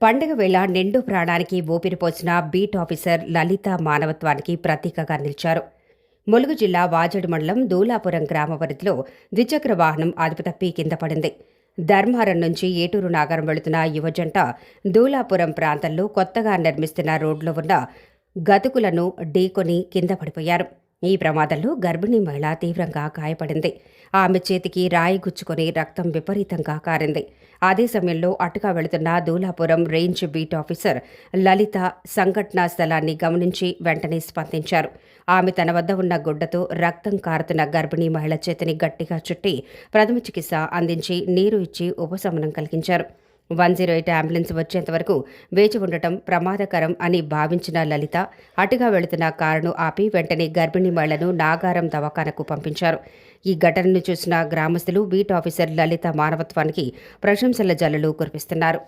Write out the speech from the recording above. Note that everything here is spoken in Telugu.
పండగ వేళ నిండు ప్రాణానికి ఊపిరిపోసిన బీట్ ఆఫీసర్ లలిత మానవత్వానికి ప్రతీకగా నిలిచారు. ములుగు జిల్లా వాజేడు మండలం దూలాపురం గ్రామ పరిధిలో ద్విచక్ర వాహనం అదుపుతప్పి కింద పడింది. ధర్మారం నుంచి ఏటూరు నాగారం వెళుతున్న యువజంట దూలాపురం ప్రాంతంలో కొత్తగా నిర్మిస్తున్న రోడ్లో ఉన్న గతుకులను ఢీకొని కింద పడిపోయారు. ఈ ప్రమాదంలో గర్భిణీ మహిళ తీవ్రంగా గాయపడింది. ఆమె చేతికి రాయి గుచ్చుకొని రక్తం విపరీతంగా కారింది. అదే సమయంలో అటుగా వెళుతున్న దూలాపురం రేంజ్ బీట్ ఆఫీసర్ లలిత సంఘటనా స్థలాన్ని గమనించి వెంటనే స్పందించారు. ఆమె తన వద్ద ఉన్న గుడ్డతో రక్తం కారుతున్న గర్భిణీ మహిళ చేతిని గట్టిగా చుట్టి ప్రథమ చికిత్స అందించి నీరు ఇచ్చి ఉపశమనం కలిగించారు. 108 అంబులెన్స్ వచ్చేంత వరకు వేచి ఉండటం ప్రమాదకరం అని భావించిన లలిత అటుగా వెళుతున్న కారును ఆపి వెంటనే గర్భిణీ మహిళను నాగారం దవాఖానకు పంపించారు. ఈ ఘటనను చూసిన గ్రామస్తులు బీట్ ఆఫీసర్ లలిత మానవత్వానికి ప్రశంసల జల్లులు కురిపిస్తున్నారు.